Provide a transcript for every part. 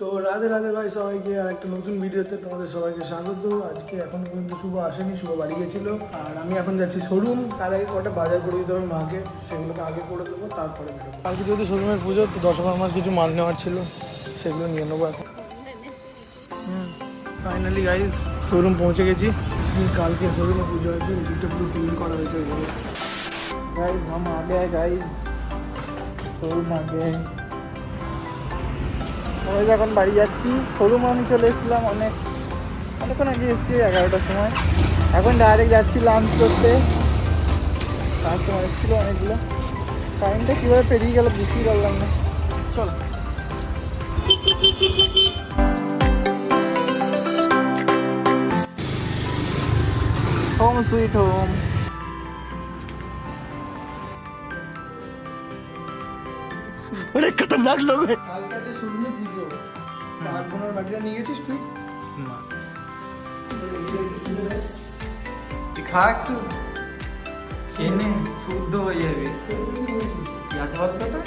তো রাধে রাধে ভাই সবাইকে আর একটা নতুন ভিডিওতে তোমাদের সবাইকে স্বাগত। আজকে এখন পর্যন্ত শুভ আসেনি, শুভ বাড়ি গেছিলো আর আমি এখন যাচ্ছি শোরুম। তার আগে কটা বাজার করে দিতে হবে মাকে, সেগুলোকে আগে করে দেবো, তারপরে বেরোবো। কালকে যেহেতু শোরুমের পুজো, তো দশকর্মার কিছু মাল নেওয়ার ছিল, সেগুলো নিয়ে নেবো এখন। ফাইনালি গাইজ শোরুম পৌঁছে গেছি। কালকে শোরুমে পুজো আছে, এদিকটা পুরো ক্লিন করা হয়েছে। গাইজ হাম আ গয়ে গাইজ, শোরুম আ গয়ে। আমি যখন বাড়ি যাচ্ছি, শোরুমে আমি চলে এসেছিলাম অনেকক্ষণ আগে এসেছি, 11টার সময়। এখন ডাইরেক্ট যাচ্ছি লাঞ্চ করতে। কাস্টমার এসেছিলো অনেকগুলো, টাইমটা কীভাবে পেরিয়ে গেল বুঝতেই পারলাম না। চল হোম সুইট হোম। अरे खतरनाक लोग हैं। কালকে আছে শোরুমে পুজো, আর বোনার বাটিটা নিয়ে গেছিস তুই? খা একটু খেয়ে নে, শুদ্ধ হয়ে যাবে। কি আছে বলতো ওটা?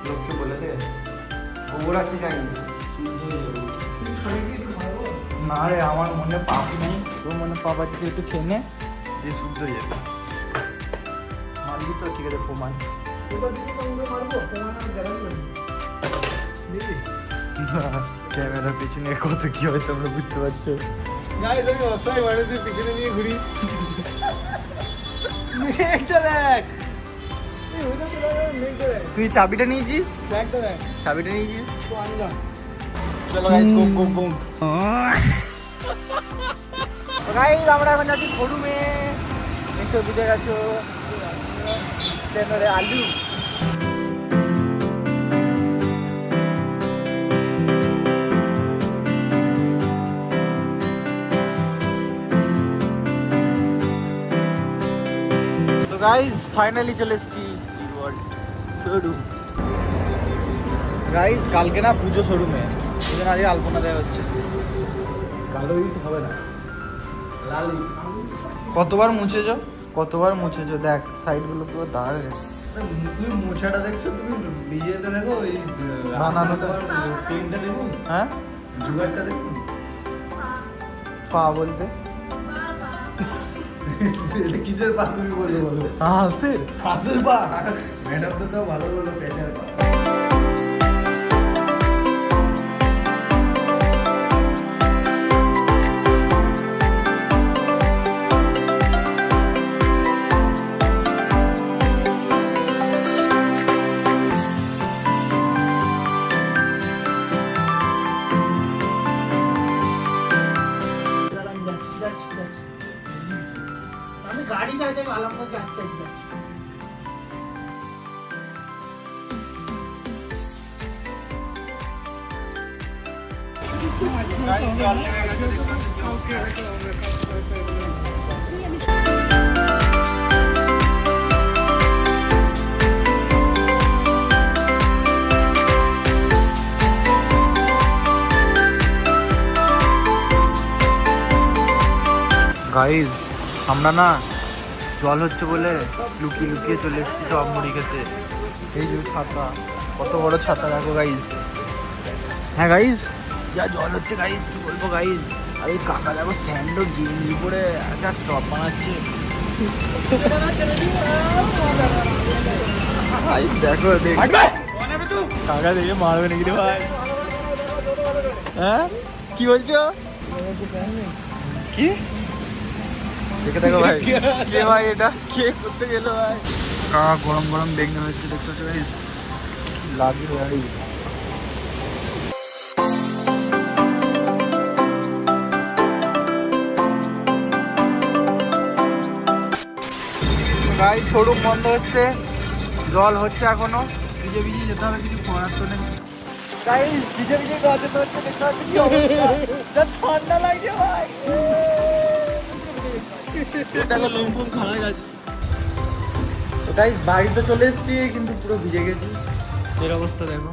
লোককে বলে দে গোবর আছে গাইস, শুদ্ধ হয়ে যাবে। না রে, আমার মনে পাপ নেই, তোর মনে পাপ আছে, তুই একটু খেয়ে নে, দিয়ে শুদ্ধ হয়ে যাবে। মারলি তো ঠিক আছে, প্রমাণ। ক্যামেরার পিছনে কত কি হয় তোমরা বুঝতে পারছো। গাইস আমি অসহায় মানুষদের পিছনে নিয়ে ঘুরি। মেঘটা দেখ, এই ওইটা তো দেখ, মেঘটা দেখ, তুই চাবিটা নিয়েছিস? ব্যাগটা দেখ, চাবিটা নিয়েছিস? তো আনগা। চলো গাইস, গো গো গো। গাইস আমরা এখন যাচ্ছি শোরুমে। এসে বুঝে গেছো ট্রেনের আলু। তো গাইস ফাইনালি চলে এসেছি শোরুম। গাইস কালকে না পুজো শোরুমে, এই জন্য আজকে আলপনা দেওয়া হচ্ছে। কালো ইট হবে না, লাল ইট। কতবার মুছেছো, কতবার মুছেছো, দেখ সাইডগুলো পুরো দাগ হয়ে গেছে। তুমি মোছাটা দেখছো, তুমি ডিজেটা দেখো, ওই বানানোটা। পেনটা দেখুন, হ্যাঁ জুগারটা দেখুন। পা বলতে এটা কিসের পা তুমি বলতে বলো? হাঁসের হাঁসের পা। ম্যাডাম তো তাও ভালো বলো, পেটের পা। আমি গাড়ি যাচ্ছি, আলামগঞ্জ যাচ্ছি। গাইস আমরা না জল হচ্ছে বলে লুকিয়ে লুকিয়ে চলে এসেছি চপ মুড়ি খেতে। এই যে ছাতা, কত বড় ছাতা দেখো গাইস। হ্যাঁ গাইস, যা জল হচ্ছে গাইস, কি বলবো গাইস। আর এই কাকা দেখো স্যান্ডো গেঞ্জি পরে যা চপ বানাচ্ছে। ভাই দেখো কাকা দেখে মারবে নাকি রে ভাই? হ্যাঁ কি বলছো? কি দেখে দেখো ভাই, কে ভাই এটা, কে করতে গেল ভাই? গরম গরম বেগুন হচ্ছে, দেখতে পাচ্ছ গাইস, লাগবে ভাই। গাইস শোরুম বন্ধ হচ্ছে, জল হচ্ছে এখনো, ভিজে ভিজে যেতে হবে, কিছু করার তো নেই। গাইস ভিজে ভিজে যেতে হচ্ছে, দেখতে পাচ্ছ কি অবস্থা, ঠান্ডা লাগছে ভাই। দেখো লোম ফোম খারাপ গেছে। তো গাইস বাড়িতে চলে এসেছি, কিন্তু পুরো ভিজে গেছি, এর অবস্থা দেখো।